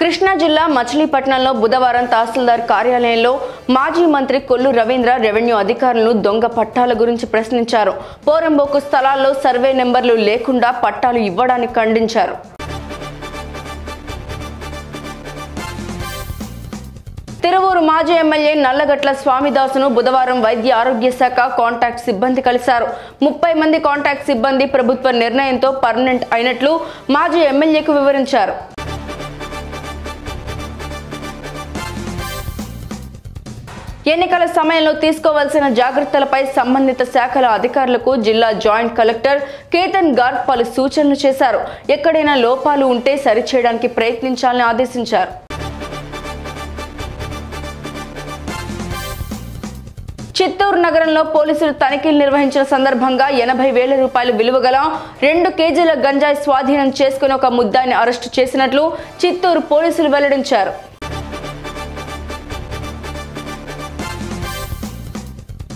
కృష్ణా జిల్లా మచిలీపట్నంలో బుధవారం తహసీల్దార్ కార్యాలయంలో మాజీ మంత్రి కొల్లు రవీంద్ర రెవెన్యూ అధికారులను దొంగ పట్టాల గురించి ప్రశ్నించారు. పోరంబోకు స్థలాల్లో సర్వే నెంబర్లు లేకుండా పట్టాలు ఇవ్వడాన్ని ఖండించారు. తిరువూరు మాజీ ఎమ్మెల్యే నల్లగట్ల స్వామిదాసును బుధవారం వైద్య ఆరోగ్య శాఖ కాంటాక్ట్ సిబ్బంది కలిశారు. 30 మంది కాంటాక్ట్ సిబ్బంది ప్రభుత్వ నిర్ణయంతో పర్మనెంట్ అయినట్లు మాజీ ఎమ్మెల్యేకు వివరించారు. ఎన్నికల సమయంలో తీసుకోవాల్సిన జాగ్రత్తలపై సంబంధిత శాఖల అధికారులకు జిల్లా జాయింట్ కలెక్టర్ కేతన్ గార్గ్ పలు సూచనలు చేశారు. ఎక్కడైనా లోపాలు ఉంటే సరిచేయడానికి ప్రయత్నించాలని ఆదేశించారు. చిత్తూరు నగరంలో పోలీసులు తనిఖీలు నిర్వహించిన సందర్భంగా 80,000 రూపాయల విలువగల 2 కేజీల గంజాయి స్వాధీనం చేసుకుని ఒక ముద్దాయిని అరెస్టు చేసినట్లు చిత్తూరు పోలీసులు వెల్లడించారు.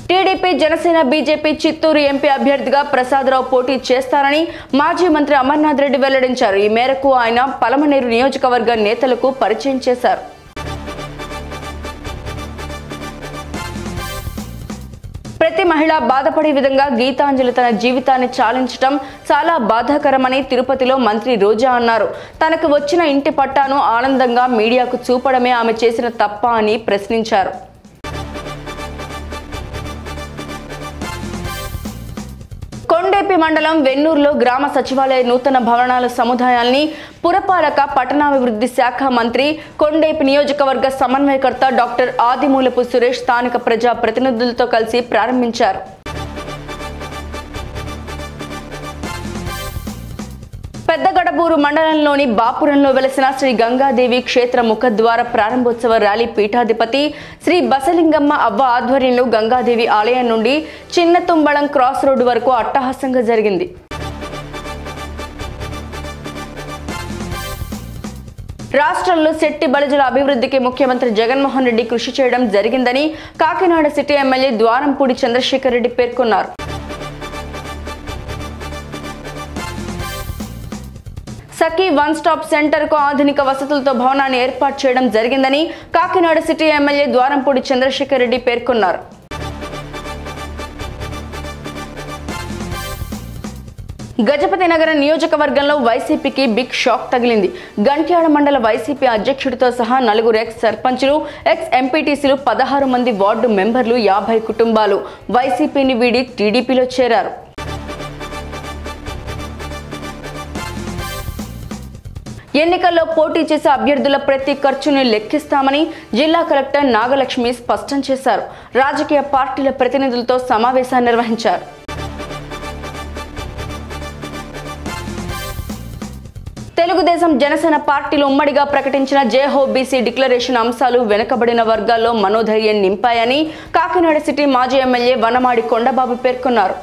TDP, Janasena, BJP Chittoor MP అభ్యర్థిగా ప్రసాదరావు పోటీ చేస్తారని మాజీ మంత్రి అమర్నాథ్ రెడ్డి వెల్లడించారు. ఈ మేరకు ఆయన పలమనేరు నియోజకవర్గ నేతలకు పరిచయం చేశారు. ప్రతి మహిళ బాధపడే విధంగా గీతాంజలి తన జీవితాన్ని చాలించడం చాలా బాధాకరమని తిరుపతిలో మంత్రి రోజా అన్నారు. తనకు వచ్చిన ఇంటి పట్టాను ఆనందంగా మీడియాకు చూపడమే ఆమె చేసిన తప్ప అని ప్రశ్నించారు. కొండేపి మండలం వెన్నూరులో గ్రామ సచివాలయ నూతన భవనాల సముదాయాల్ని పురపాలక పట్టణాభివృద్ధి శాఖ మంత్రి, కొండేపి నియోజకవర్గ సమన్వయకర్త డాక్టర్ ఆదిమూలపు సురేష్ స్థానిక ప్రజా ప్రతినిధులతో కలిసి ప్రారంభించారు. పెద్దగడబూరు మండలంలోని బాపురంలో వెలసిన శ్రీ గంగాదేవి క్షేత్ర ముఖద్వార ప్రారంభోత్సవ ర్యాలీ పీఠాధిపతి శ్రీ బసలింగమ్మ అవ్వ ఆధ్వర్యంలో గంగాదేవి ఆలయం నుండి చిన్న తుంబళం క్రాస్ రోడ్డు వరకు అట్టహాసంగా జరిగింది. రాష్ట్రంలో శెట్టి బలిజల అభివృద్ధికి ముఖ్యమంత్రి జగన్మోహన్ రెడ్డి కృషి చేయడం జరిగిందని కాకినాడ సిటీ ఎమ్మెల్యే ద్వారంపూడి చంద్రశేఖర్ రెడ్డి పేర్కొన్నారు. సఖీ వన్ స్టాప్ సెంటర్ కు ఆధునిక వసతులతో భవనాన్ని ఏర్పాటు చేయడం జరిగిందని కాకినాడ సిటీ ఎమ్మెల్యే ద్వారంపూడి చంద్రశేఖర్ రెడ్డి పేర్కొన్నారు. గజపతి నగర నియోజకవర్గంలో వైసీపీకి బిగ్ షాక్ తగిలింది. గంట్యాడ మండల వైసీపీ అధ్యక్షుడితో సహా 4 ఎక్స్ సర్పంచులు, ఎక్స్ ఎంపీటీసీలు, 16 మంది వార్డు మెంబర్లు, 50 కుటుంబాలు వైసీపీని వీడి టీడీపీలో చేరారు. ఎన్నికల్లో పోటీ చేసే అభ్యర్థుల ప్రతి ఖర్చును లెక్కిస్తామని జిల్లా కలెక్టర్ నాగలక్ష్మి స్పష్టం చేశారు. రాజకీయ పార్టీల ప్రతినిధులతో సమావేశాన్ని నిర్వహించారు. తెలుగుదేశం, జనసేన పార్టీలు ఉమ్మడిగా ప్రకటించిన జేహో బీసీ డిక్లరేషన్ అంశాలు వెనుకబడిన వర్గాల్లో మనోధైర్యం నింపాయని కాకినాడ సిటీ మాజీ ఎమ్మెల్యే వనమాడి కొండబాబు పేర్కొన్నారు.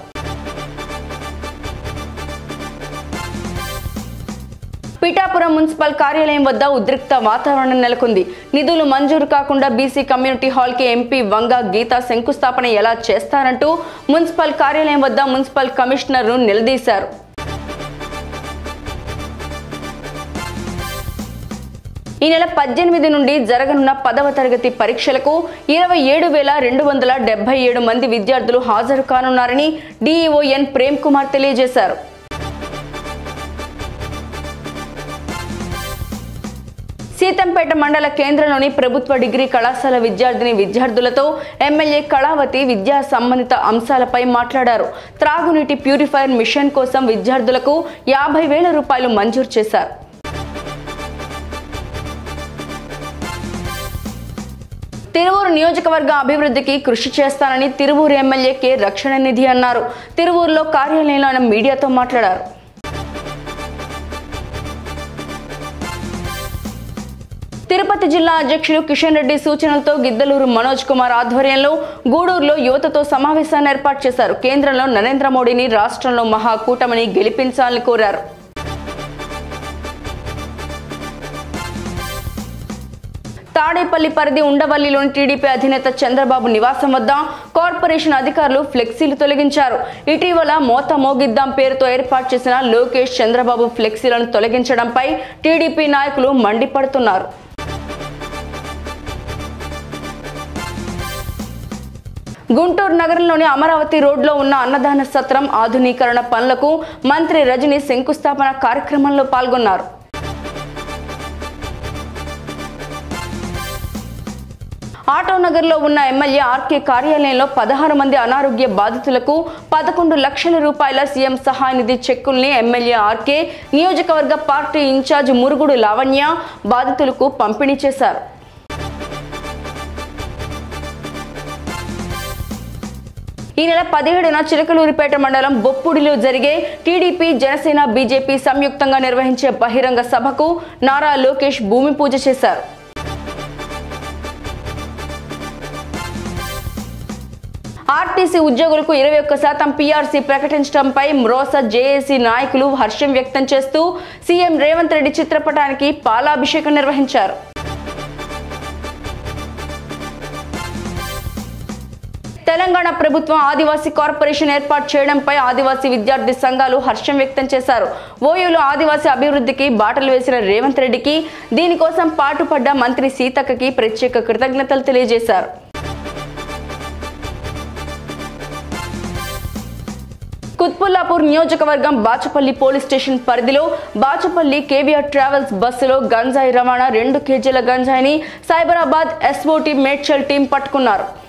పిఠాపురం మున్సిపల్ కార్యాలయం వద్ద ఉద్రిక్త వాతావరణం నెలకొంది. నిధులు మంజూరు కాకుండా బీసీ కమ్యూనిటీ హాల్ కి ఎంపీ వంగ గీత శంకుస్థాపన ఎలా చేస్తారంటూ మున్సిపల్ కార్యాలయం వద్ద మున్సిపల్ కమిషనర్ను నిలదీశారు. ఈ నెల 18 నుండి జరగనున్న 10వ తరగతి పరీక్షలకు 27,277 మంది విద్యార్థులు హాజరు కానున్నారని డీఈఓ ఎన్ ప్రేమ్ కుమార్ తెలియజేశారు. సీతంపేట మండల కేంద్రంలోని ప్రభుత్వ డిగ్రీ కళాశాల విద్యార్థులతో ఎమ్మెల్యే కళావతి విద్యా సంబంధిత అంశాలపై మాట్లాడారు. త్రాగునీటి ప్యూరిఫైయర్ మిషన్ కోసం విద్యార్థులకు 50,000 రూపాయలు మంజూరు చేశారు. తిరువూరు నియోజకవర్గ అభివృద్ధికి కృషి చేస్తానని తిరువూరు ఎమ్మెల్యే కె రక్షణ నిధి అన్నారు. తిరువూరులో కార్యాలయంలో ఆయన మీడియాతో మాట్లాడారు. తిరుపతి జిల్లా అధ్యక్షుడు కిషన్ రెడ్డి సూచనలతో గిద్దలూరు మనోజ్ కుమార్ ఆధ్వర్యంలో గూడూరులో యువతతో సమావేశాన్ని ఏర్పాటు చేశారు. కేంద్రంలో నరేంద్ర మోడీని, రాష్ట్రంలో మహాకూటమిని గెలిపించాలని కోరారు. తాడేపల్లి పరిధి ఉండవల్లిలోని టీడీపీ అధినేత చంద్రబాబు నివాసం వద్ద కార్పొరేషన్ అధికారులు ఫ్లెక్సీలు తొలగించారు. ఇటీవల మోత మోగిద్దాం పేరుతో ఏర్పాటు చేసిన లోకేష్ చంద్రబాబు ఫ్లెక్సీలను తొలగించడంపై టీడీపీ నాయకులు మండిపడుతున్నారు. గుంటూరు నగరంలోని అమరావతి రోడ్లో ఉన్న అన్నదాన సత్రం ఆధునీకరణ పనులకు మంత్రి రజని శంకుస్థాపన కార్యక్రమంలో పాల్గొన్నారు. ఆటోనగర్లో ఉన్న ఎమ్మెల్యే ఆర్కే కార్యాలయంలో 16 మంది అనారోగ్య బాధితులకు 11 లక్షల రూపాయల సీఎం సహాయ నిధి చెక్కుల్ని ఎమ్మెల్యే ఆర్కే, నియోజకవర్గ పార్టీ ఇన్ఛార్జ్ మురుగుడు లావణ్య బాధితులకు పంపిణీ చేశారు. ఈ నెల 17న చిలకలూరిపేట మండలం బొప్పుడిలో జరిగే టీడీపీ, జనసేన, బీజేపీ సంయుక్తంగా నిర్వహించే బహిరంగ సభకు నారా లోకేష్ భూమి పూజ చేశారు. ఆర్టీసీ ఉద్యోగులకు 21% పీఆర్సీ ప్రకటించడంపై మ్రోసా జేఏసీ నాయకులు హర్షం వ్యక్తం చేస్తూ సీఎం రేవంత్ రెడ్డి చిత్రపటానికి పాలాభిషేకం నిర్వహించారు. తెలంగాణ ప్రభుత్వం ఆదివాసీ కార్పొరేషన్ ఏర్పాటు చేయడంపై ఆదివాసీ విద్యార్థి సంఘాలు హర్షం వ్యక్తం చేశారు. ఓయూలో ఆదివాసీ అభివృద్ధికి బాటలు వేసిన రేవంత్ రెడ్డికి, దీనికోసం పాటుపడ్డ మంత్రి సీతక్కకి ప్రత్యేక కృతజ్ఞతలు తెలియజేశారు. కుత్బుల్లాపూర్ నియోజకవర్గం బాచపల్లి పోలీస్ స్టేషన్ పరిధిలో బాచపల్లి కేవీఆర్ ట్రావెల్స్ బస్సులో గంజాయి రవాణా 2 కేజీల గంజాయిని సైబరాబాద్ ఎస్ఓటీ మేడ్చల్ టీం పట్టుకున్నారు.